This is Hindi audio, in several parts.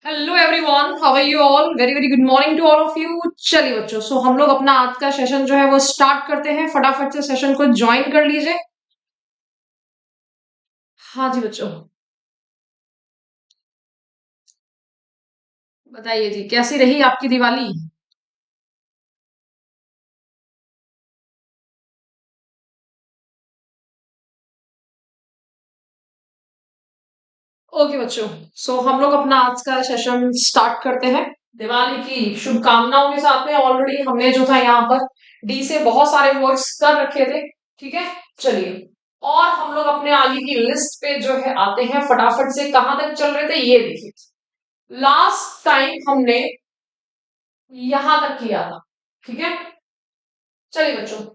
Hello everyone, how are you all? Very very good morning to all of you. चलिए बच्चों, हम लोग अपना आज का सेशन जो है वो स्टार्ट करते हैं। फटाफट से सेशन को ज्वाइन कर लीजिए। हाँ जी बच्चों, बताइए जी, कैसी रही आपकी दिवाली? ओके बच्चों, हम लोग अपना आज का सेशन स्टार्ट करते हैं। दिवाली की शुभकामनाओं के साथ में ऑलरेडी हमने जो था यहाँ पर डी से बहुत सारे वर्ड्स कर रखे थे। ठीक है, चलिए। और हम लोग अपने आगे की लिस्ट पे जो है आते हैं। फटाफट से कहां तक चल रहे थे ये देखिए। लास्ट टाइम हमने यहां तक किया था। ठीक है, चलिए बच्चों।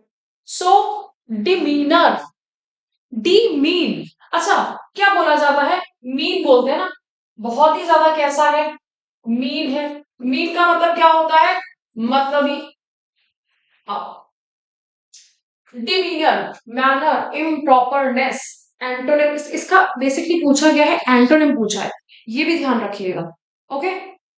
सो डिमीनर, डी मीन, अच्छा, क्या बोला जाता है? मीन बोलते हैं ना। बहुत ही ज्यादा कैसा है? मीन है। मीन का मतलब क्या होता है? मतलब ही डिमीनर, मैनर, इम्प्रॉपरनेस। एंटोनिम इसका बेसिकली पूछा गया है, एंटोनिम पूछा है। ये भी ध्यान रखिएगा। ओके,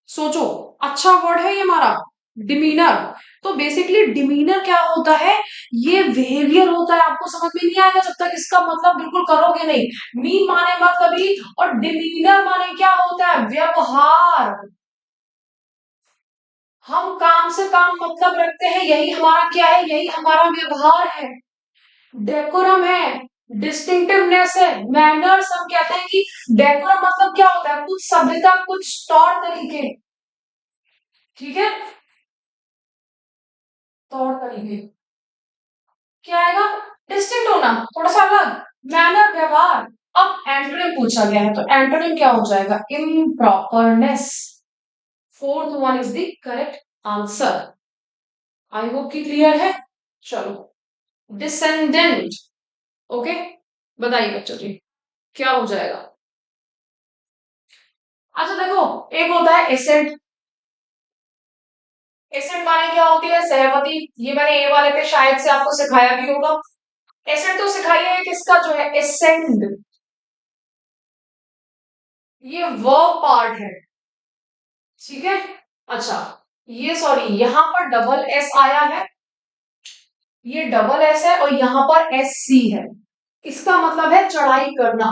सोचो। अच्छा वर्ड है ये हमारा, डिमीनर। तो बेसिकली डिमीनर क्या होता है? ये बिहेवियर होता है। आपको समझ में नहीं आएगा जब तक इसका मतलब बिल्कुल करोगे नहीं। मीन माने मतलब ही, और डिमीनर माने क्या होता है? व्यवहार। हम काम से काम मतलब रखते हैं, यही हमारा क्या है? यही हमारा व्यवहार है। डेकोरम है, डिस्टिंक्टिवनेस है, मैनर्स। हम कहते हैं कि डेकोरम मतलब क्या होता है? कुछ सभ्यता, कुछ तौर तरीके। ठीक है, तौर तरीके। क्या आएगा? डिस्टिंक्ट होना, थोड़ा सा अलग। मैनर, व्यवहार। अब एंटोनिम पूछा गया है, तो एंटोनिम क्या हो जाएगा? Improperness. Fourth one is the correct answer. I hope कि क्लियर है। चलो, डिसेंडेंट। ओके, बताइए बच्चों जी, क्या हो जाएगा? अच्छा देखो, एक होता है एसेंट। एसेंट माने क्या होती है? सहमति। ये मैंने ए वाले पे शायद से आपको सिखाया भी होगा। एसेंट तो सिखाइए है किसका जो है? एसेंड। ये वर्ब पार्ट है। ठीक है, अच्छा, ये सॉरी, यहां पर डबल एस आया है। ये डबल एस है और यहां पर एस सी है। इसका मतलब है चढ़ाई करना।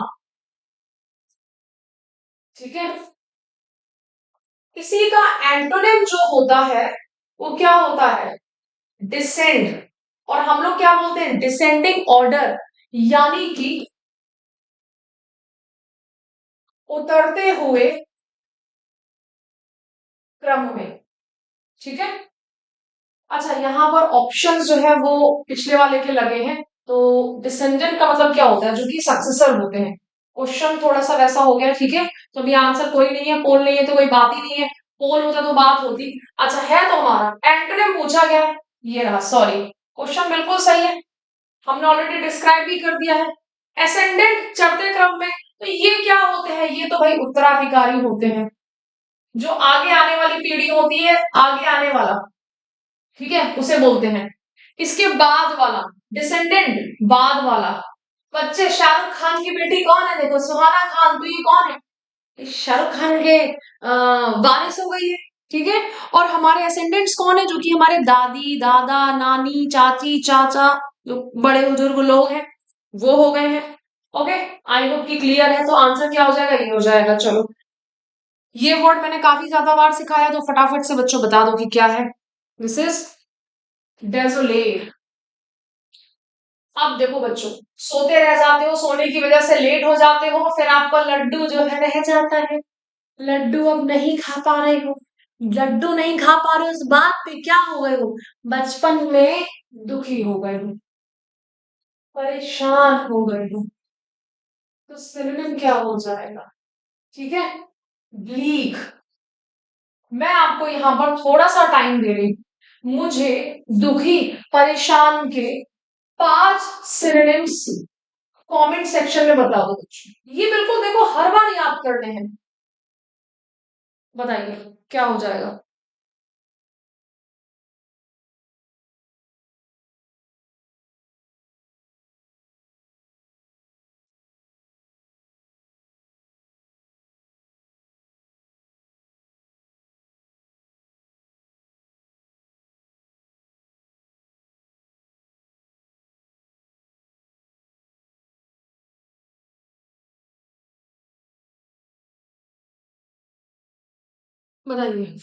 ठीक है, इसी का एंटोनिम जो होता है वो क्या होता है? डिसेंड। और हम लोग क्या बोलते हैं? डिसेंडिंग ऑर्डर, यानी कि उतरते हुए क्रम में। ठीक है, अच्छा, यहाँ पर ऑप्शंस जो है वो पिछले वाले के लगे हैं। तो डिसेंडेंट का मतलब क्या होता है? जो कि सक्सेसर होते हैं। क्वेश्चन थोड़ा सा वैसा हो गया। ठीक है, तो अभी आंसर कोई नहीं है, पोल नहीं है तो कोई बात ही नहीं है। पोल होता तो बात होती। अच्छा, है तो हमारा एंटोनिम पूछा गया है। ये रहा, सॉरी, क्वेश्चन बिल्कुल सही है। हमने ऑलरेडी डिस्क्राइब भी कर दिया है। एसेंडेंट, चढ़ते क्रम में। तो ये क्या होते हैं? ये तो भाई उत्तराधिकारी होते हैं। जो आगे आने वाली पीढ़ी होती है, आगे आने वाला, ठीक है, उसे बोलते हैं। इसके बाद वाला डिसेंडेंट, बाद वाला। बच्चे, शाहरुख खान की बेटी कौन है? देखो, सुहाना खान। तो ये कौन है? ये शाहरुख खान के वारिस हो गई है। ठीक है, और हमारे असेंडेंट्स कौन है? जो कि हमारे दादी, दादा, नानी, चाची, चाचा, जो बड़े बुजुर्ग लोग हैं, वो हो गए हैं। ओके, आई होप कि क्लियर है। तो आंसर क्या हो जाएगा? ये हो जाएगा। चलो, ये वर्ड मैंने काफी ज्यादा बार सिखाया, तो फटाफट से बच्चों बता दो कि क्या है। This is desolate. अब देखो बच्चों, सोते रह जाते हो, सोने की वजह से लेट हो जाते हो, फिर आपका लड्डू जो है रह जाता है। लड्डू अब नहीं खा पा रहे हो। लड्डू नहीं खा पा रहे हो, इस बात पे क्या हो गए हो? बचपन में दुखी हो गए हो, परेशान हो गए हो। तो सिनोनिम क्या हो जाएगा? ठीक है, ब्लीक। मैं आपको यहां पर थोड़ा सा टाइम दे रही हूं। मुझे दुखी, परेशान के 5 सिनोनिम्स कमेंट सेक्शन में बता दो बच्चों। ये बिल्कुल देखो हर बार याद करने हैं। बताइए क्या हो जाएगा? बताइए।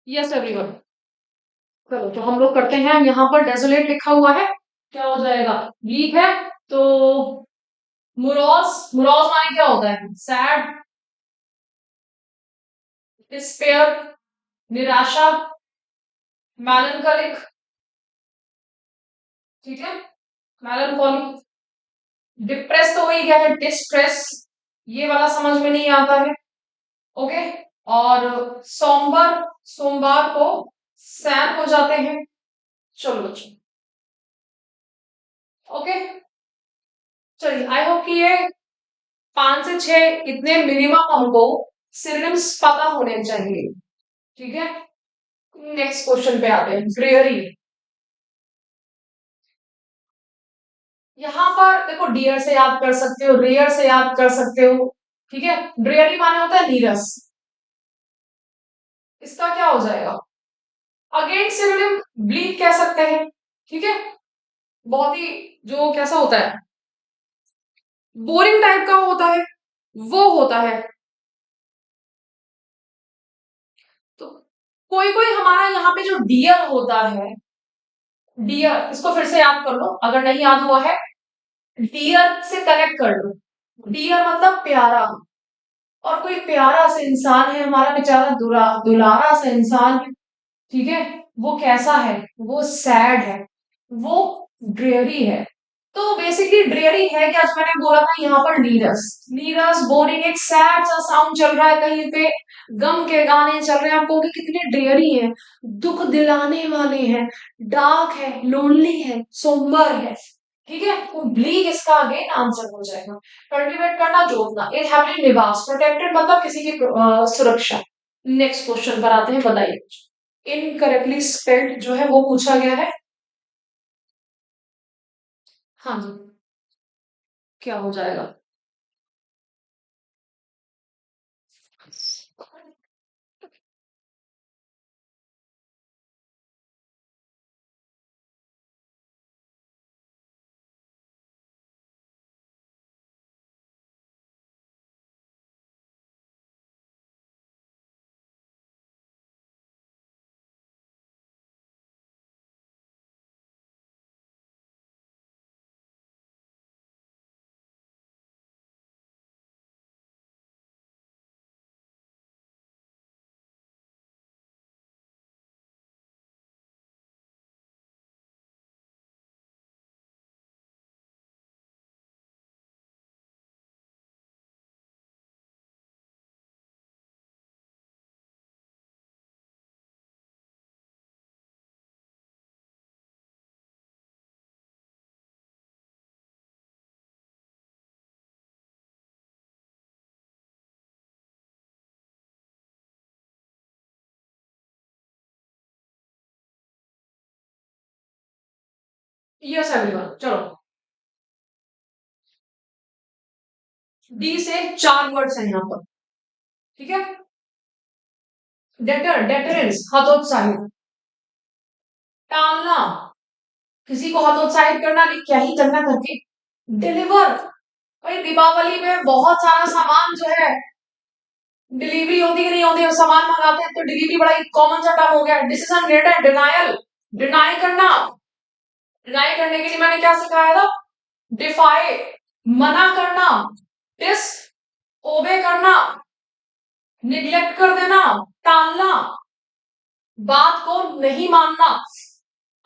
Yes everyone. चलो तो हम लोग करते हैं, यहाँ पर डेजोलेट लिखा हुआ है, क्या हो जाएगा? वीक है। तो मुरॉस, मुरॉस माने क्या होता है? सैड, डिस्पेयर, निराशा, मैलनकलिक, ठीक है, मैलनकॉली। डिप्रेस तो वही क्या है, डिस्ट्रेस, ये वाला समझ में नहीं आता है। ओके। और सोमवार, सोमवार को सैन हो जाते हैं। चलो बच्चों, ओके। चलिए, आई होप कि ये 5 से 6 इतने मिनिमम हमको सिनोनिम्स पता होने चाहिए, ठीक है। नेक्स्ट क्वेश्चन पे आते हैं, ड्रेयरी। यहाँ पर देखो, डियर से याद कर सकते हो, रेयर से याद कर सकते हो, ठीक है। ड्रेयरी माने होता है नीरस, इसका क्या हो जाएगा? अगेन सिनोनिम ब्लीक कह सकते हैं, ठीक है। बहुत ही जो कैसा होता है, बोरिंग टाइप का होता है, वो होता है। तो कोई कोई हमारा यहाँ पे जो डियर होता है, डियर, इसको फिर से याद कर लो अगर नहीं याद हुआ है। डियर से कनेक्ट कर लो, डियर मतलब प्यारा, और कोई प्यारा सा इंसान है हमारा, बेचारा दुलारा सा इंसान है, ठीक है। वो कैसा है? वो सैड है, वो ड्रेयरी है। तो बेसिकली ड्रेयरी है क्या, जो मैंने बोला था यहाँ पर, नीरस, नीरस, बोरिंग, एक सैड सा साउंड चल रहा है कहीं पे, गम के गाने चल रहे हैं, आपको कि कितने ड्रेयरी हैं, दुख दिलाने वाले हैं, डार्क है, लोनली है, सोम्बर है, ठीक है। तो ब्लीक इसका अगेन आंसर हो जाएगा। कल्टीवेट करना, जोतना, एक हैबिट, निवास, प्रोटेक्टेड मतलब किसी की सुरक्षा। नेक्स्ट क्वेश्चन पर आते हैं, बताइए। इनकरेक्टली स्पेल्ड जो है वो पूछा गया है। हाँ जी, क्या हो जाएगा? यस एवरीवन, चलो। डी से 4 वर्ड्स हैं यहाँ पर, ठीक है। डेटर, डेटरेंस, हतोत्साहित, टालना, किसी को हतोत्साहित करना, नहीं क्या ही करना करके। डिलीवर, भाई दीपावली में बहुत सारा सामान जो है डिलीवरी होती कि नहीं होती, सामान मंगाते हैं तो डिलीवरी बड़ा ही कॉमन सा टर्म हो गया। डिसीजन ग्रेटर, डिनायल, डिनाई करना, डिनाई करने के लिए मैंने क्या सिखाया था? डिफाई, मना करना, डिस ओबे करना, निग्लेक्ट कर देना, टालना, बात को नहीं मानना।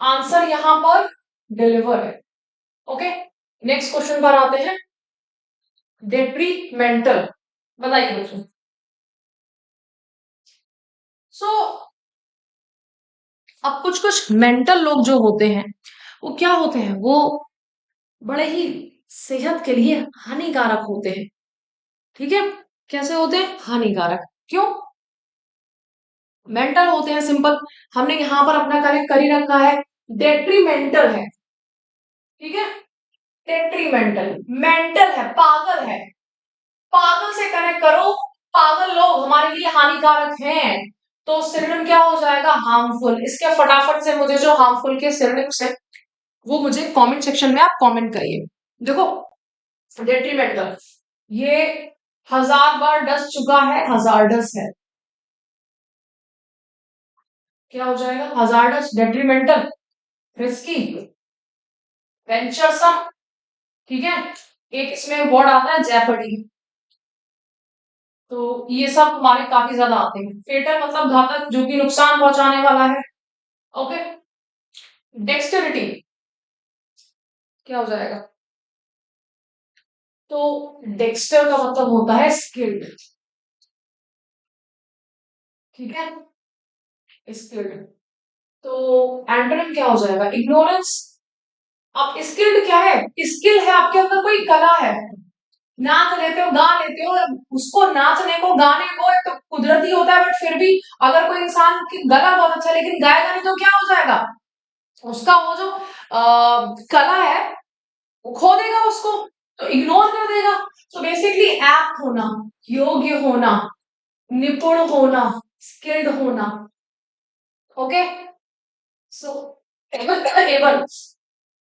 आंसर यहां पर डिलीवर है, ओके। नेक्स्ट क्वेश्चन पर आते हैं, डेट्रीमेंटल, बताइए बच्चों। सो अब कुछ कुछ मेंटल लोग जो होते हैं, वो क्या होते हैं, वो बड़े ही सेहत के लिए हानिकारक होते हैं, ठीक है। कैसे होते हैं? हानिकारक, क्यों? मेंटल होते हैं सिंपल। हमने यहां पर अपना कनेक्ट कर ही रखा है। डेट्रीमेंटल है, ठीक है। डेट्रीमेंटल, मेंटल है, पागल है। पागल से कनेक्ट करो। पागल लोग हमारे लिए हानिकारक हैं, तो सिनोनिम क्या हो जाएगा? हार्मफुल। इसके फटाफट से मुझे जो हार्मफुल के सिनोनिम्स है वो मुझे कमेंट सेक्शन में आप कमेंट करिए। देखो, डेट्रीमेंटल, ये 1000 बार डस चुका है, हजारडस है। क्या हो जाएगा? हजारडस, डेट्रीमेंटल, रिस्की, वेंचरसम, ठीक है। एक इसमें वर्ड आता है जेपर्डी, तो ये सब हमारे काफी ज्यादा आते हैं। फेटल मतलब घातक, जो कि नुकसान पहुंचाने वाला है। ओके। डेक्सटेरिटी क्या हो जाएगा? तो डेक्स्टर का मतलब होता है स्किल्ड, ठीक है, स्किल्ड। तो एंटोनिम क्या हो जाएगा? इग्नोरेंस। आप स्किल्ड क्या है? स्किल है, आपके अंदर कोई कला है। नाच लेते हो, गा लेते हो, उसको नाचने को, गाने को एक तो कुदरती होता है, बट फिर भी अगर कोई इंसान की गला बहुत अच्छा है लेकिन गाएगा नहीं, तो क्या हो जाएगा? उसका वो जो कला है वो खो देगा उसको, तो इग्नोर कर देगा। तो बेसिकली एप्ट होना, योग्य होना, निपुण होना, स्किल्ड होना। ओके। सो एबल,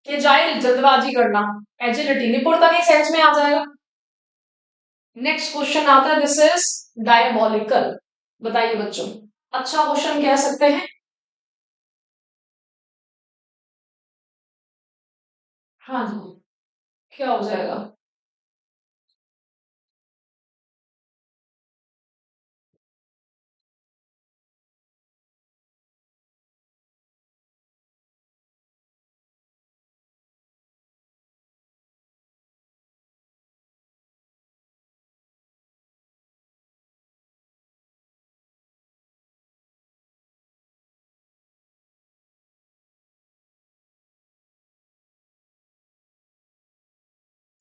ये जाहिल, जल्दबाजी करना। एजिलिटी, निपुणता के सेंस में आ जाएगा। नेक्स्ट क्वेश्चन आता है, दिस इज डायबॉलिकल। बताइए बच्चों, अच्छा क्वेश्चन कह सकते हैं? हाँ जी, क्या हो जाएगा?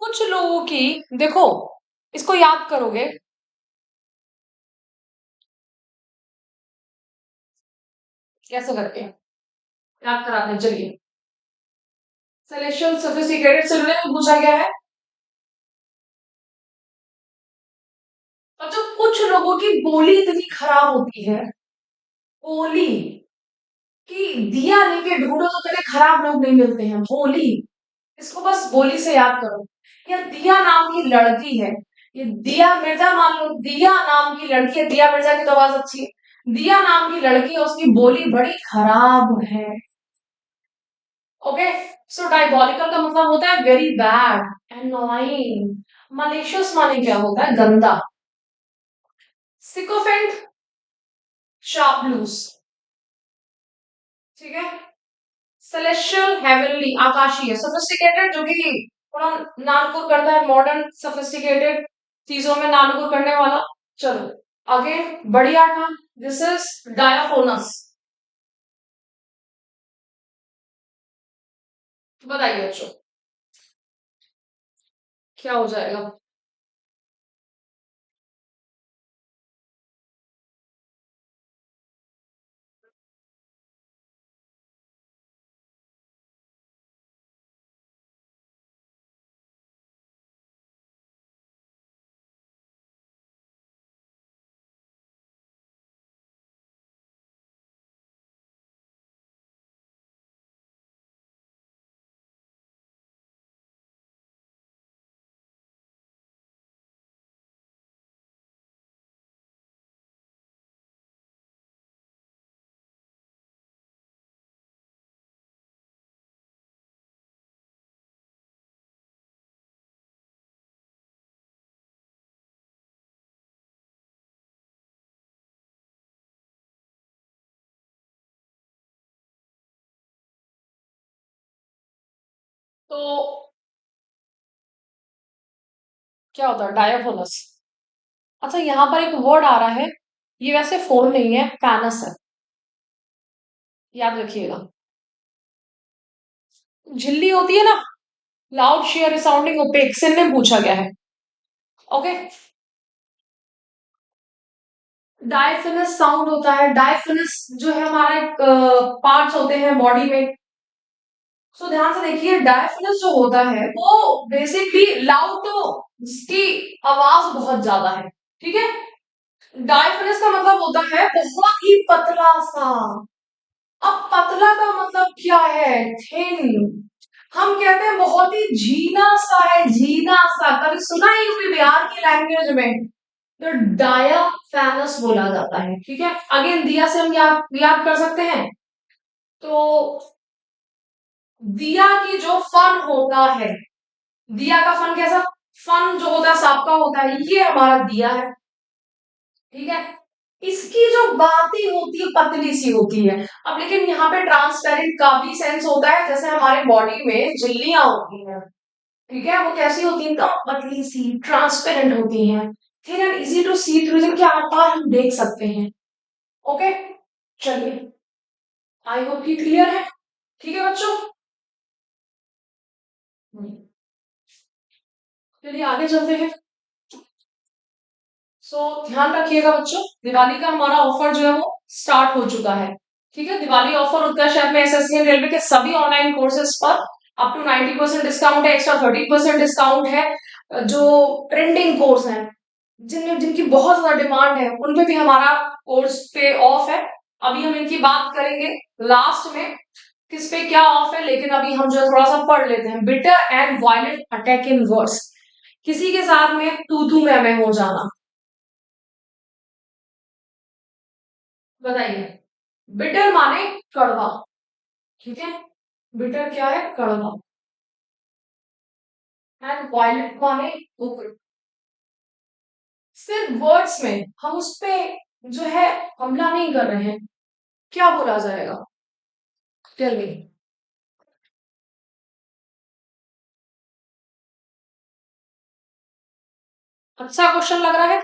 कुछ लोगों की, देखो, इसको याद करोगे कैसे करके? याद कराते हैं, चलिए। सेलेक्शन सोफिस्टिकेटेड से पूछा गया है। और जो कुछ लोगों की बोली इतनी खराब होती है, बोली, कि दिया लेके ढूंढो तो कभी खराब लोग नहीं मिलते हैं। बोली, इसको बस बोली से याद करो। या दिया नाम की लड़की है, ये दिया मिर्जा, मान लो दिया नाम की लड़की है, दिया मिर्जा की तो आवाज अच्छी है, दिया नाम की लड़की है, उसकी बोली बड़ी खराब है। ओके। सो डायबॉलिकल का मतलब होता है वेरी बैड, एनोइंग। मलिशियस माने क्या होता है? गंदा। सिकोफेंट, चापलूस, ठीक है। सेलेस्टियल, हेवनली, आकाशीय। सोफिस्टिकेटेड, जो कि थोड़ा नानकुर करता है, मॉडर्न सोफिस्टिकेटेड चीजों में नानकुर करने वाला। चलो आगे, बढ़िया था। This is diaphanous. बताइए बच्चों, क्या हो जाएगा? तो क्या होता है डायाफोनस? अच्छा, यहाँ पर एक वर्ड आ रहा है, ये वैसे फोन नहीं है, पैनस है, याद रखिएगा। झिल्ली होती है ना, loud, sheer, resounding, opaque, synonym पूछा गया है। ओके। डायफिनस साउंड होता है। डायफिनस जो है हमारा एक पार्ट्स होते हैं बॉडी में। सो ध्यान से देखिए, डायफिनस जो होता है वो बेसिकली लाउड, तो इसकी आवाज बहुत ज्यादा है, ठीक है। डायफिनस का मतलब होता है बहुत ही पतला सा। अब पतला का मतलब क्या है? थिन। हम कहते हैं बहुत ही झीना सा है, झीना सा। कभी सुना है यूपी बिहार की लैंग्वेज में? तो डायाफेनस बोला जाता है, ठीक है। अगेन दिया से हम याद कर सकते हैं। तो दिया की जो फन होता है, दिया का फन कैसा? फन जो होता है सांप का होता है, ये हमारा दिया है, ठीक है। इसकी जो बातें होती है पतली सी होती है। अब लेकिन यहाँ पे ट्रांसपेरेंट का भी सेंस होता है, जैसे हमारे बॉडी में झिल्लियां होती हैं, ठीक है। वो कैसी होती है? एकदम पतली सी, ट्रांसपेरेंट होती हैं, thin and easy to see through, जिनके आर पार हम देख सकते हैं। ओके, चलिए, आई होप कि क्लियर है, ठीक है बच्चों। चलिए आगे चलते हैं। ध्यान रखिएगा बच्चों, दिवाली का हमारा ऑफर जो है वो स्टार्ट हो चुका है, ठीक है। दिवाली ऑफर उत्कर्ष ऐप में एसएससी एंड रेलवे के सभी ऑनलाइन कोर्सेज पर अप टू 90% डिस्काउंट है, एक्स्ट्रा 30% डिस्काउंट है। जो ट्रेंडिंग कोर्स हैं, जिनमें जिनकी बहुत ज्यादा डिमांड है, उनपे भी हमारा कोर्स पे ऑफ है। अभी हम इनकी बात करेंगे लास्ट में, किस पे क्या ऑफ है। लेकिन अभी हम जो है थोड़ा सा पढ़ लेते हैं। Bitter and violent attack in words, किसी के साथ में तू मैं हो जाना। बताइए। बिटर माने कड़वा, ठीक है। बिटर क्या है? कड़वा। एंड वायलेंट माने उग्र। सिर्फ वर्ड्स में हम उस पे जो है हमला नहीं कर रहे हैं, क्या बोला जाएगा? Tell me. अच्छा क्वेश्चन लग रहा है।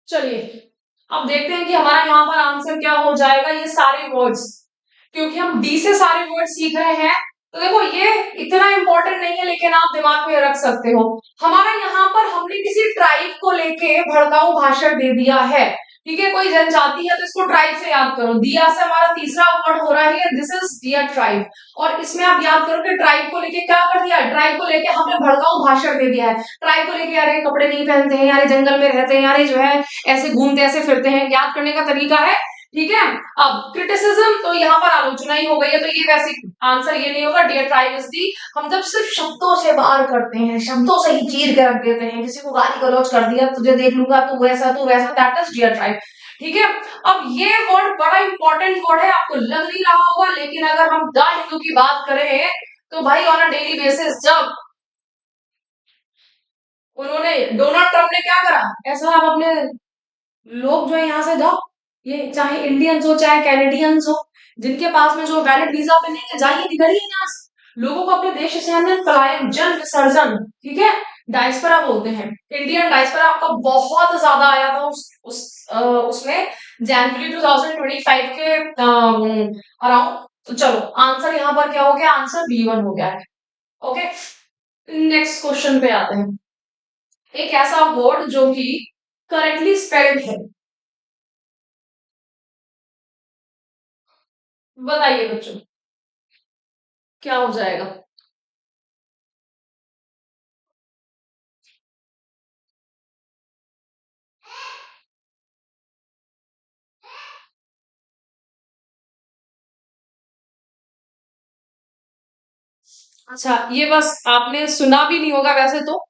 चलिए, अब देखते हैं कि हमारा यहाँ पर आंसर क्या हो जाएगा। ये सारे वर्ड्स, क्योंकि हम डी से सारे वर्ड सीख रहे हैं, तो देखो ये इतना इंपॉर्टेंट नहीं है, लेकिन आप दिमाग में रख सकते हो। हमारा यहाँ पर हमने किसी ट्राइब को लेके भड़काऊ भाषण दे दिया है, ठीक है। कोई जनजाति है तो इसको ट्राइब से याद करो। दिया से हमारा तीसरा वर्ड हो रहा है, दिस इज दिया ट्राइब। और इसमें आप याद करो कि ट्राइब को लेके क्या कर दिया? ट्राइब को लेके हमने भड़काऊ भाषण दे दिया है। ट्राइब को लेके, यार ये कपड़े नहीं पहनते हैं, यार ये जंगल में रहते हैं, यार ये जो है ऐसे घूमते ऐसे फिरते हैं। याद करने का तरीका है, ठीक है। अब क्रिटिसिज्म, तो यहाँ पर आलोचना ही हो गई है, तो ये वैसे आंसर ये नहीं होगा। डियर ट्राइब इज दी, हम जब सिर्फ शब्दों से बाहर करते हैं, शब्दों से ही चीर के रख देते हैं, किसी को गाली गलौज कर दिया, तुझे देख लूंगा, तू वैसा, दैट इज डियर ट्राइब, ठीक है। अब ये वर्ड बड़ा इंपॉर्टेंट वर्ड है, आपको लग नहीं रहा होगा, लेकिन अगर हम द हिंदू की बात करें तो भाई ऑन अ डेली बेसिस, जब उन्होंने, डोनाल्ड ट्रम्प ने क्या करा, ऐसा आप अपने लोग जो है यहाँ से जाओ, ये चाहे इंडियंस हो चाहे कैनेडियंस हो, जिनके पास में जो वैलिड वीजा पे नहीं है, जाइए निकलिए यहाँ से। लोगों को अपने देश से अंदर पलायन, जन विसर्जन, ठीक है, डायस्पोरा बोलते हैं। इंडियन डायस्पोरा आपका बहुत ज्यादा आया था उसमें जनवरी 2025 के अराउंड। तो चलो आंसर यहाँ पर क्या हो गया? आंसर B1 हो गया है। ओके, नेक्स्ट क्वेश्चन पे आते हैं। एक ऐसा वर्ड जो कि करेक्टली स्पेल्ड है, बताइए बच्चों क्या हो जाएगा? अच्छा, ये बस आपने सुना भी नहीं होगा वैसे तो,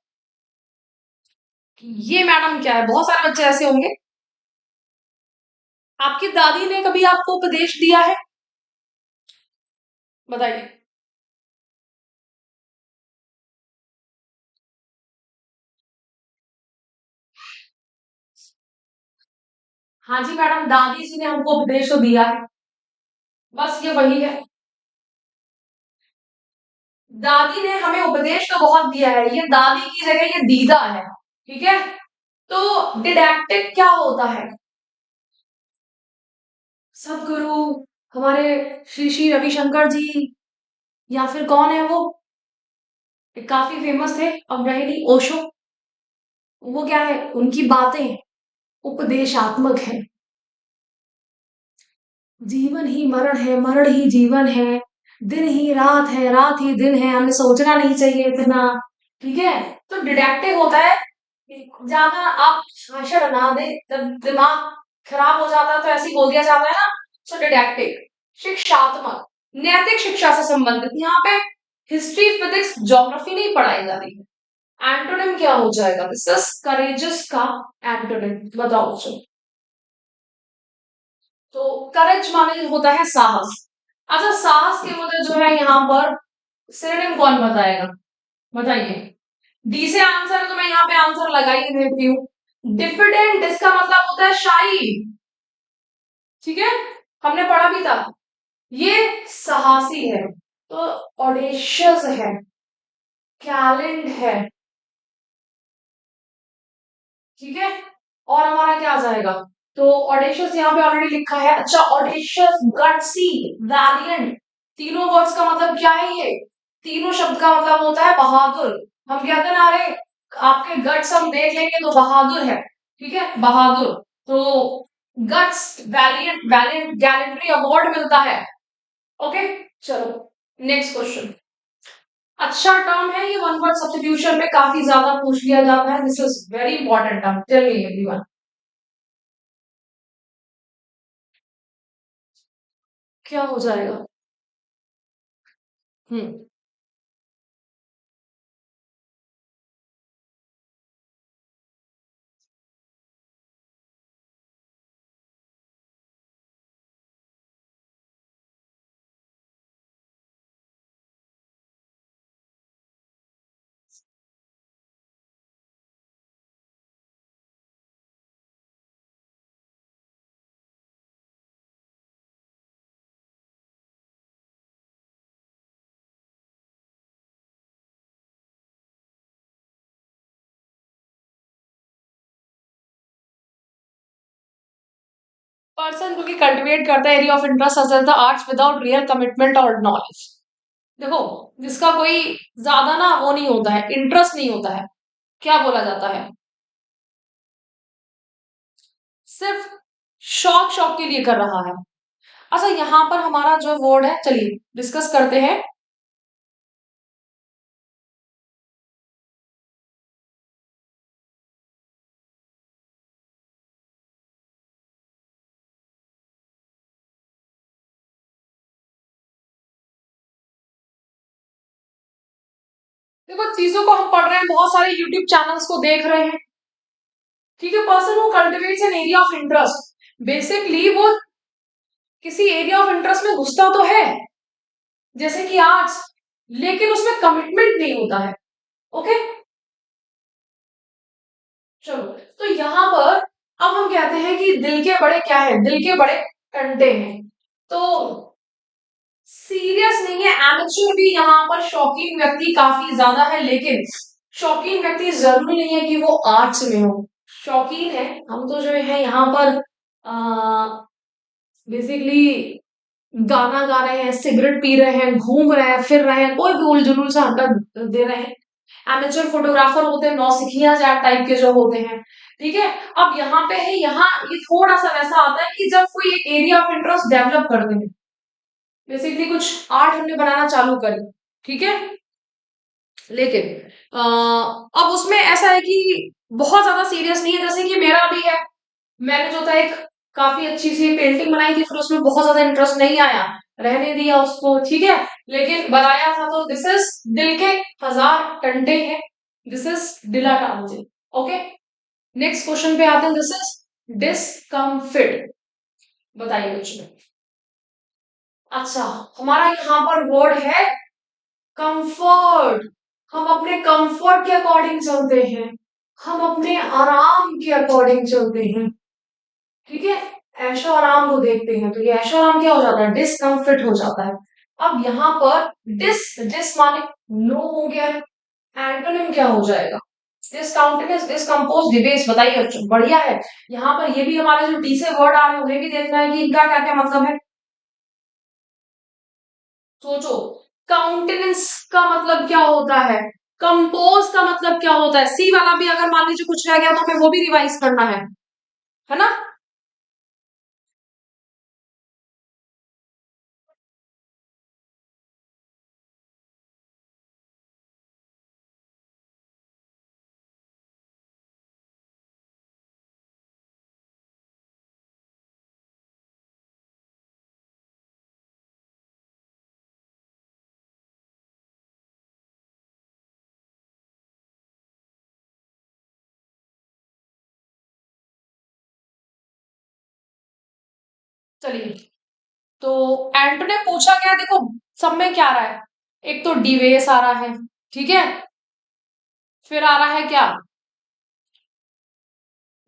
ये मैडम क्या है, बहुत सारे बच्चे ऐसे होंगे। आपकी दादी ने कभी आपको उपदेश दिया है? बताइए। हाँ जी मैडम, दादी जी ने हमको उपदेश तो दिया है, बस ये वही है। दादी ने हमें उपदेश तो बहुत दिया है, ये दादी की जगह ये दीदा है, ठीक है। तो डिडैक्टिक क्या होता है? सदगुरु, हमारे श्री श्री रविशंकर जी, या फिर कौन है वो, एक काफी फेमस थे, अब रहे नहीं, ओशो। वो क्या है, उनकी बातें उपदेशात्मक है। जीवन ही मरण है, मरण ही जीवन है, दिन ही रात है, रात ही दिन है, हमें सोचना नहीं चाहिए इतना, ठीक है। तो डिडक्टिव होता है कि ज्यादा आप भाषण ना दे, जब दिमाग खराब हो जाता है तो ऐसे ही बोल दिया जाता है ना। सो डिडक्टिव। शिक्षात्मक, नैतिक शिक्षा से संबंधित, यहाँ पे हिस्ट्री, फिजिक्स, ज्योग्राफी नहीं पढ़ाई जा रही है। एंटोनिम क्या हो जाएगा? दिस इज करेजस का एंटोनिम, बताओ चलो। तो करेज माने होता है साहस। अच्छा, साहस के मुझे जो है यहाँ पर सिनोनिम कौन बताएगा, बताइए। डी से आंसर है तो मैं यहाँ पे आंसर लगा ही देती हूँ। डिफिडेंट, इसका मतलब होता है शाही, ठीक है, हमने पढ़ा भी था। ये साहसी है, तो ऑडेशियस है, कैलेंड है, ठीक है। और हमारा क्या आ जाएगा? तो ऑडेशियस यहाँ पे ऑलरेडी लिखा है। अच्छा, ऑडेशियस, गट्सी, वैलियंट, तीनों वर्ड्स का मतलब क्या है? ये तीनों शब्द का मतलब होता है बहादुर। हम कहते हैं ना, अरे आपके गट्स हम देख लेंगे तो बहादुर है, ठीक है, बहादुर। तो guts, valiant, valiant, gallantry award मिलता है। ओके, चलो नेक्स्ट क्वेश्चन। अच्छा टर्म है ये, वन वर्ड सब्स्टिट्यूशन में काफी ज्यादा पूछ लिया जाता है। This is very important term, tell me everyone, क्या हो जाएगा? हम्म, पर्सन जो कि कल्टिवेट करता है area of interest such as the arts without real commitment और नॉलेज। देखो, जिसका कोई ज्यादा ना वो नहीं होता है, इंटरेस्ट नहीं होता है, क्या बोला जाता है, सिर्फ शौक शौक के लिए कर रहा है। अच्छा, यहाँ पर हमारा जो वर्ड है, चलिए डिस्कस करते हैं। देखो, चीजों को हम पढ़ रहे हैं, बहुत सारे यूट्यूब चैनल्स को देख रहे हैं, ठीक है। Person who cultivates an area of interest, basically वो किसी एरिया ऑफ इंटरेस्ट में घुसता तो है, जैसे कि आर्ट्स, लेकिन उसमें कमिटमेंट नहीं होता है। ओके, चलो। तो यहाँ पर अब हम कहते हैं कि दिल के बड़े क्या है, दिल के बड़े कंटे हैं। तो सीरियस नहीं है, एमेच्योर भी यहाँ पर शौकीन व्यक्ति काफी ज्यादा है, लेकिन शौकीन व्यक्ति जरूरी नहीं है कि वो आर्ट्स में हो। शौकीन है, हम तो जो है यहाँ पर बेसिकली गाना गा रहे हैं, सिगरेट पी रहे हैं, घूम रहे हैं, फिर रहे हैं, कोई भी उल जुलूल सा हरकत दे रहे हैं। एमेच्योर फोटोग्राफर होते हैं, नौसिखिया जाट टाइप के जो होते हैं, ठीक है। अब यहाँ पे है, यहाँ ये थोड़ा सा वैसा आता है कि जब कोई एक एरिया ऑफ इंटरेस्ट डेवलप करते हैं, बेसिकली कुछ आर्ट हमने बनाना चालू करी, ठीक है, लेकिन अब उसमें ऐसा है कि बहुत ज्यादा सीरियस नहीं है, जैसे कि मेरा भी है। मैंने जो था एक काफी अच्छी सी पेंटिंग बनाई थी, फिर उसमें बहुत ज्यादा इंटरेस्ट नहीं आया, रहने दिया उसको, ठीक है। लेकिन बनाया था, तो दिस इज दिल के हजार टंटे हैं, दिस इज दिला टांजे। ओके, नेक्स्ट क्वेश्चन पे आते हैं। दिस इज डिस्कम्फिट, बताइए कुछ में। अच्छा, हमारा यहाँ पर वर्ड है कंफर्ट। हम अपने कंफर्ट के अकॉर्डिंग चलते हैं, हम अपने आराम के अकॉर्डिंग चलते हैं, ठीक है। ऐशो आराम को देखते हैं, तो ये ऐशो आराम क्या हो जाता है, डिस्कम्फर्ट हो जाता है। अब यहाँ पर डिस डिस माने नो हो गया है, एंटोनिम क्या हो जाएगा? डिसकाउंटेनेस, डिस्कम्पोज, डिबेस। बताइए बच्चों, बढ़िया है। यहाँ पर ये भी हमारे जो डी से वर्ड आ रहे हैं उन्हें भी देखना है कि इनका क्या क्या मतलब है। सोचो, काउंटेनेंस का मतलब क्या होता है, कंपोज का मतलब क्या होता है। सी वाला भी अगर मान लीजिए कुछ रह गया तो हमें वो भी रिवाइज करना है ना। चलिए, तो एंटोनिम पूछा गया, देखो सब में क्या आ रहा है, एक तो डिवेस आ रहा है, ठीक है, फिर आ रहा है क्या,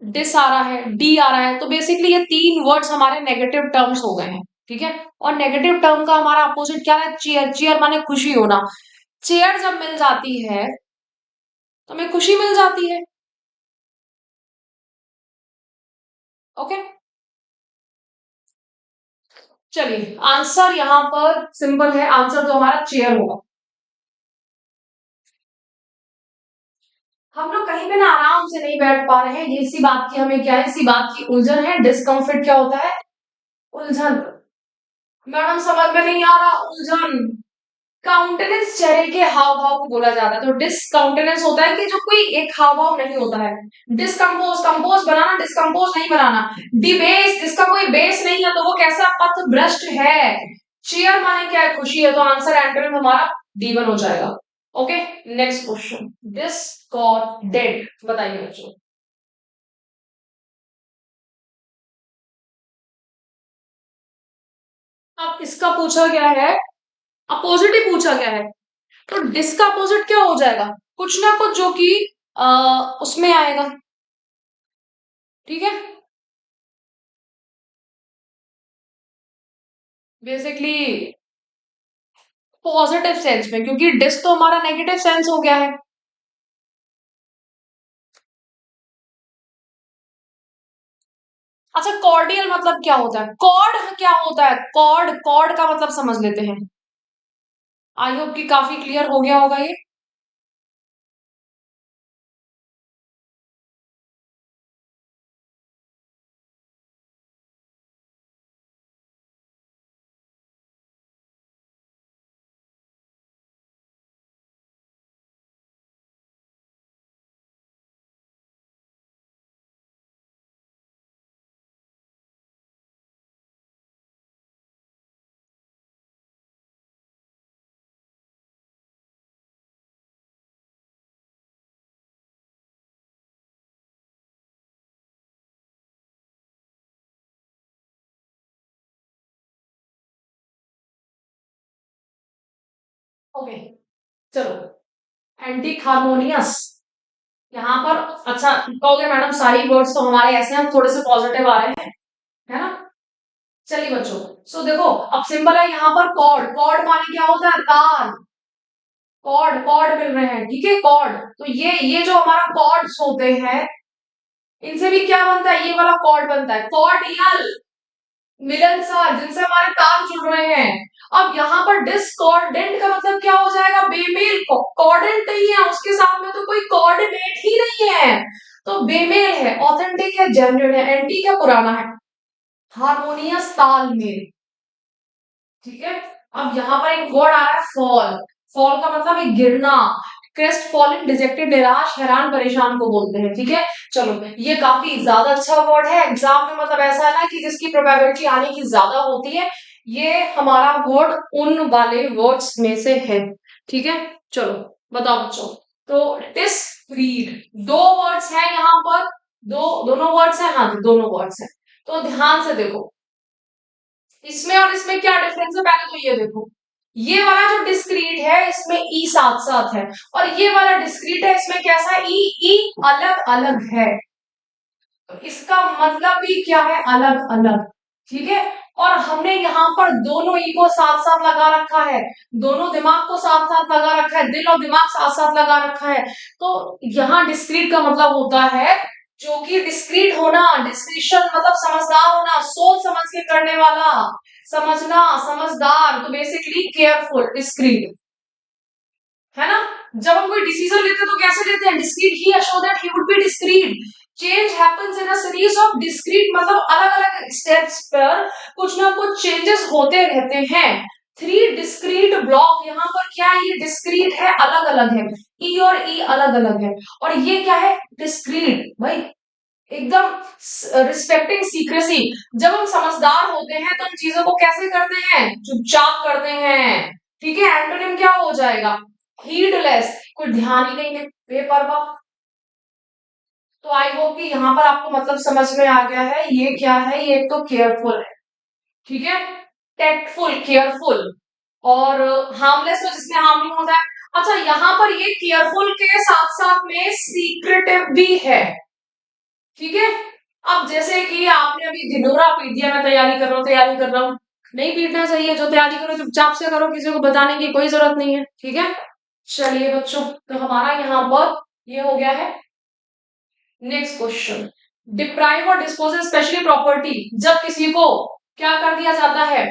डिस आ रहा है, डी आ रहा है। तो बेसिकली ये तीन वर्ड्स हमारे नेगेटिव टर्म्स हो गए हैं, ठीक है। और नेगेटिव टर्म का हमारा अपोजिट क्या है, चेयर। चेयर माने खुशी होना। चेयर जब मिल जाती है तो हमें खुशी मिल जाती है। ओके, चलिए आंसर यहाँ पर सिंपल है, आंसर तो हमारा चेयर होगा। हम लोग कहीं पे ना आराम से नहीं बैठ पा रहे हैं, ये इसी बात की हमें क्या है, इसी बात की उलझन है। डिस्कम्फर्ट क्या होता है, उलझन। मैडम समझ में नहीं आ रहा, उलझन। काउंटेनेंस चेहरे के हाव भाव को बोला जाता है। तो डिसकाउंटेनेंस होता है कि जो कोई एक हाव भाव नहीं होता है। डिस्कम्पोज, कंपोज बनाना, डिस्कम्पोज नहीं बनाना। डिबेस, जिसका कोई बेस नहीं है तो वो कैसा पथ भ्रष्ट है। चीयर माने क्या है, खुशी है। तो आंसर एंटोनिम हमारा D1 हो जाएगा। Okay, next question, discordant. बताइए बच्चों। अब इसका पूछा गया है, अपोजिट ही पूछा गया है। तो डिस का अपोजिट क्या हो जाएगा, कुछ ना कुछ जो कि उसमें आएगा, ठीक है। बेसिकली पॉजिटिव सेंस में, क्योंकि डिस तो हमारा नेगेटिव सेंस हो गया है। अच्छा, कॉर्डियल मतलब क्या होता है, कॉर्ड क्या होता है, कॉर्ड, कॉर्ड का मतलब समझ लेते हैं। आई होप कि काफी क्लियर हो गया होगा ये। ओके, चलो, एंटी हार्मोनियस यहाँ पर। अच्छा कहोगे मैडम सारी वर्ड्स तो हमारे ऐसे हैं, थोड़े से पॉजिटिव आ रहे हैं, है ना। चलिए बच्चों, सो देखो अब सिंपल है यहाँ पर कॉर्ड। कॉर्ड माने क्या होता है, तार। कॉर्ड, कॉर्ड मिल रहे हैं, ठीक है, कॉर्ड। तो ये जो हमारा कॉर्ड्स होते हैं, इनसे भी क्या बनता है, ये वाला कॉर्ड बनता है, कॉर्डियल, मिलनसार, जिनसे हमारे तार जुड़ रहे हैं। अब यहाँ पर डिस्कॉर्डेंट का मतलब क्या हो जाएगा, बेमेल। कॉर्डेंट नहीं है, उसके साथ में तो कोई कोऑर्डिनेट ही नहीं है, तो बेमेल है। ऑथेंटिक है, जेन्युइन है। एंटी क्या, पुराना है। हारमोनियस, तालमेल, ठीक है। अब यहाँ पर एक वर्ड आ रहा है फॉल। फॉल का मतलब है गिरना। क्रेस्ट फॉलन, डिजेक्टेड, निराश, हैरान, परेशान को बोलते हैं, ठीक है। चलो, ये काफी ज्यादा अच्छा वर्ड है, एग्जाम में मतलब ऐसा है ना कि जिसकी प्रोबेबिलिटी आने की ज्यादा होती है। ये हमारा वर्ड उन वाले वर्ड्स में से है, ठीक है। चलो बताओ बच्चों, तो डिसक्रीट, दो वर्ड्स हैं यहाँ पर, दोनों वर्ड्स हैं, हाँ दोनों वर्ड्स हैं। तो ध्यान से देखो, इसमें और इसमें क्या डिफरेंस है, पहले तो ये देखो। ये वाला जो डिस्क्रीट है इसमें ई साथ साथ है, और ये वाला डिस्क्रीट है इसमें कैसा, ई ई अलग अलग है। तो इसका मतलब भी क्या है, अलग अलग, ठीक है। और हमने यहाँ पर दोनों ईगो साथ साथ लगा रखा है, दोनों दिमाग को साथ साथ लगा रखा है, दिल और दिमाग साथ साथ लगा रखा है। तो यहाँ डिस्क्रीट का मतलब होता है जो कि डिस्क्रीट होना, डिस्क्रिशन मतलब समझदार होना, सोच समझ के करने वाला, समझना, समझदार। तो बेसिकली केयरफुल, डिस्क्रीट, है ना। जब हम कोई डिसीजन लेते हैं तो कैसे लेते हैं, discrete he show that he would be discrete. Change happens in a series of discrete, मतलब अलग अलग स्टेप्स पर कुछ ना कुछ चेंजेस होते रहते हैं। 3 डिस्क्रीट ब्लॉक, यहाँ पर क्या है, ये डिस्क्रीट है, अलग अलग है, ई और ई अलग अलग है, और ये क्या है, डिस्क्रीट भाई, एकदम रिस्पेक्टिंग सीक्रेसी। जब हम समझदार होते हैं तो हम चीजों को कैसे करते हैं, चुपचाप करते हैं, ठीक है। एंटोनिम क्या हो जाएगा, हीडलेस, कोई ध्यान ही नहीं है, बेपरवाह। तो आई होप कि यहाँ पर आपको मतलब समझ में आ गया है, ये क्या है, ये तो केयरफुल है, ठीक है, टेक्टफुल, केयरफुल, और हार्मलेस तो जिसमें हार्म नहीं होता है। अच्छा, यहाँ पर ये केयरफुल के साथ साथ में सीक्रेटिव भी है, ठीक है। अब जैसे कि आपने अभी धिंडोरा पीट दिया, मैं तैयारी कर रहा हूँ, तैयारी कर रहा हूँ, नहीं पीटना चाहिए, जो तैयारी करो चुपचाप से करो, किसी को बताने की कोई जरूरत नहीं है, ठीक है। चलिए बच्चों, तो हमारा यहाँ पर ये हो गया है। नेक्स्ट क्वेश्चन, डिप्राइव और डिस्पोज स्पेशली प्रॉपर्टी, जब किसी को क्या कर दिया जाता है,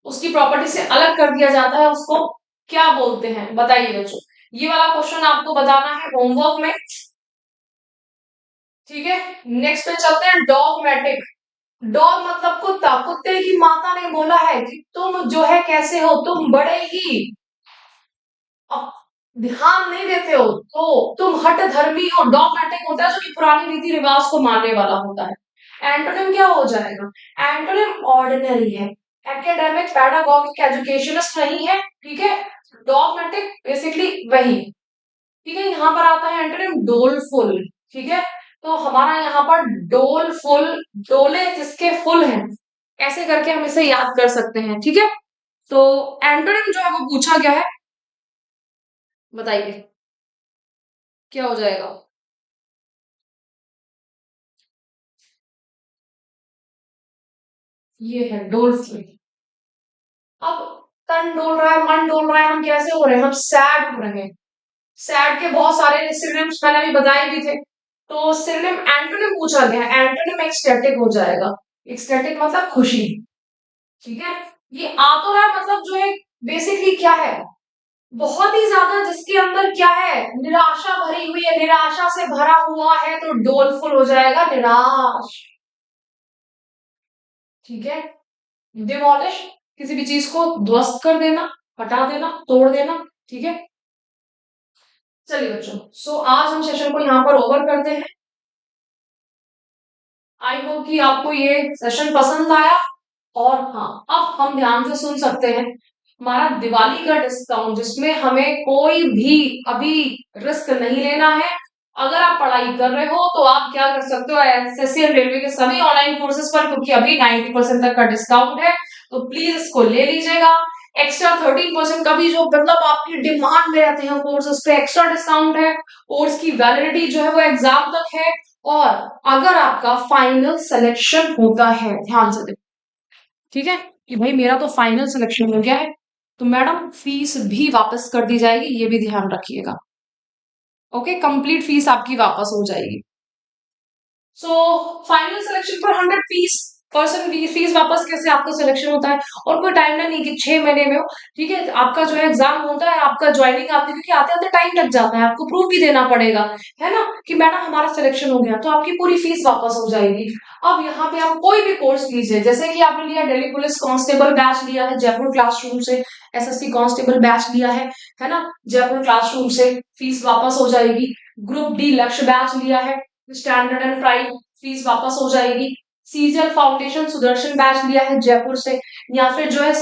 उसकी प्रॉपर्टी से अलग कर दिया जाता है, उसको क्या बोलते हैं, बताइए बच्चों। ये वाला क्वेश्चन आपको बताना है होमवर्क में, ठीक है। नेक्स्ट पे चलते हैं, डॉगमेटिक। डॉग मतलब कुत्ता, कुत्ते की माता ने बोला है कि तुम जो है कैसे हो, तुम बड़े ही अब ध्यान नहीं देते हो, तो तुम हठ धर्मी हो। डॉगमेटिक होता है जो कि पुरानी रीति रिवाज को मानने वाला होता है। एंटोनिम क्या हो जाएगा, एंटोनिम ऑर्डिनरी है, एकेडमिक पैडागॉगिक एजुकेशनिस्ट नहीं है, ठीक है। डॉगमेटिक बेसिकली वही, ठीक है। यहाँ पर आता है एंटोनिम डोलफुल, ठीक है। तो हमारा यहाँ पर डोलफुल, डोले जिसके फुल हैं, ऐसे करके हम इसे याद कर सकते हैं, ठीक है। तो एंटोनिम जो है वो पूछा गया है, बताइए क्या हो जाएगा। ये है डोलफुल। अब तन डोल रहा है, मन डोल रहा है, हम कैसे हो रहे हैं, हम सैड हो रहे हैं। सैड के बहुत सारे सिनोनिम्स मैंने अभी बताए भी थे। तो सिनोनिम एंटोनिम पूछा गया, एंटोनिम एक्सटेटिक हो जाएगा। एक्सटेटिक मतलब खुशी, ठीक है। ये आ तो रहा है, मतलब जो है बेसिकली क्या है, बहुत ही ज्यादा जिसके अंदर क्या है, निराशा भरी हुई है, निराशा से भरा हुआ है, तो डोलफुल हो जाएगा, निराश, ठीक है। डिमोलिश, किसी भी चीज को ध्वस्त कर देना, हटा देना, तोड़ देना, ठीक है। चलिए बच्चों, सो आज हम सेशन को यहाँ पर ओवर करते हैं। आई होप कि आपको ये सेशन पसंद आया, और हाँ, अब हम ध्यान से सुन सकते हैं हमारा दिवाली का डिस्काउंट, जिसमें हमें कोई भी अभी रिस्क नहीं लेना है। अगर आप पढ़ाई कर रहे हो तो आप क्या कर सकते हो, एसएससी और रेलवे के सभी ऑनलाइन कोर्सेज पर, क्योंकि अभी 90% तक का डिस्काउंट है, तो प्लीज इसको ले लीजिएगा। एक्स्ट्रा 13% का भी जो मतलब आपकी डिमांड में रहते हैं कोर्स, उस पर एक्स्ट्रा डिस्काउंट है। कोर्स की वैलिडिटी जो है वो एग्जाम तक है। और अगर आपका फाइनल सिलेक्शन होता है, ध्यान से देखो, ठीक है, कि भाई मेरा तो फाइनल सिलेक्शन हो गया है, तो मैडम फीस भी वापस कर दी जाएगी, ये भी ध्यान रखिएगा। ओके, कंप्लीट फीस आपकी वापस हो जाएगी। सो फाइनल सिलेक्शन पर 100% फीस वापस कैसे आपका सिलेक्शन होता है, और कोई टाइमलाइन नहीं कि 6 महीने में हो, ठीक है। आपका जो है एग्जाम होता है, आपका ज्वाइनिंग आती है, क्योंकि आते आते टाइम लग जाता है, आपको प्रूफ भी देना पड़ेगा, है ना, कि मैडम हमारा सिलेक्शन हो गया, तो आपकी पूरी फीस वापस हो जाएगी। अब यहाँ पे आप कोई भी कोर्स लीजिए, जैसे कि आपने लिया दिल्ली पुलिस कांस्टेबल बैच लिया है जयपुर क्लासरूम से, एसएससी कांस्टेबल बैच लिया है ना, जयपुर क्लासरूम से, फीस वापस हो जाएगी। ग्रुप डी लक्ष्य बैच लिया है, स्टैंडर्ड एंड प्राइड, फीस वापस हो जाएगी। सीजल फाउंडेशन सुदर्शन बैच लिया है जयपुर से, या फिर जो है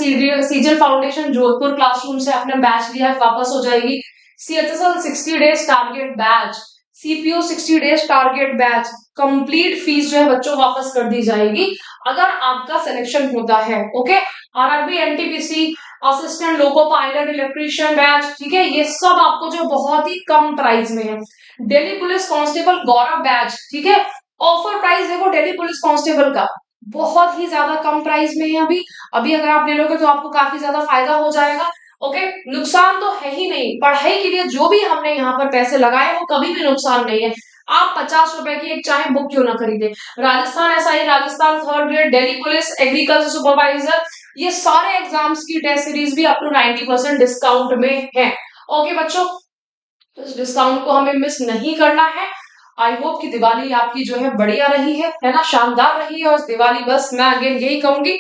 सीजल फाउंडेशन जोधपुर क्लासरूम से आपने बैच लिया है, वापस हो जाएगी। CHSL 60 days target batch, CPO 60 days target batch, complete fees जो है बच्चों वापस कर दी जाएगी अगर आपका सिलेक्शन होता है। Okay, RRB NTPC assistant loco pilot electrician batch, ठीक है, ये सब आपको जो बहुत ही कम प्राइस में है। दिल्ली पुलिस कांस्टेबल गौरव बैच, ठीक है, ऑफर प्राइस देखो दिल्ली पुलिस कांस्टेबल का बहुत ही ज्यादा कम प्राइस में है अभी। अभी अगर आप ले लोगे तो आपको काफी ज्यादा फायदा हो जाएगा। ओके, नुकसान तो है ही नहीं, पढ़ाई के लिए जो भी हमने यहाँ पर पैसे लगाए वो कभी भी नुकसान नहीं है। आप 50 रुपए की एक चाहे बुक क्यों ना खरीदे। Rajasthan SI, Rajasthan third grade, Delhi police, agriculture supervisor, ये सारे एग्जाम्स की टेस्ट सीरीज भी अप टू 90% डिस्काउंट में है। ओके बच्चों, तो इस डिस्काउंट को हमें मिस नहीं करना है। आई होप कि दिवाली आपकी जो है बढ़िया रही है ना, शानदार रही है। और दिवाली बस मैं अगेन यही कहूंगी,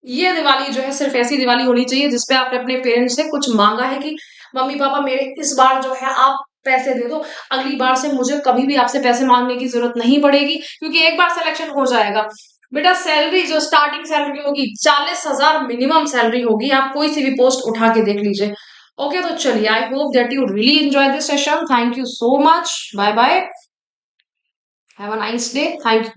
ये दिवाली जो है सिर्फ ऐसी दिवाली होनी चाहिए जिसपे आपने अपने पेरेंट्स से कुछ मांगा है कि मम्मी पापा मेरे इस बार जो है आप पैसे दे दो, अगली बार से मुझे कभी भी आपसे पैसे मांगने की जरूरत नहीं पड़ेगी, क्योंकि एक बार सिलेक्शन हो जाएगा। बेटा सैलरी जो स्टार्टिंग सैलरी होगी 40,000 मिनिमम सैलरी होगी, आप कोई सी भी पोस्ट उठा के देख लीजिए। ओके तो चलिए, I hope that you really enjoy this session. Thank you so much, bye bye, have a nice day, thank you.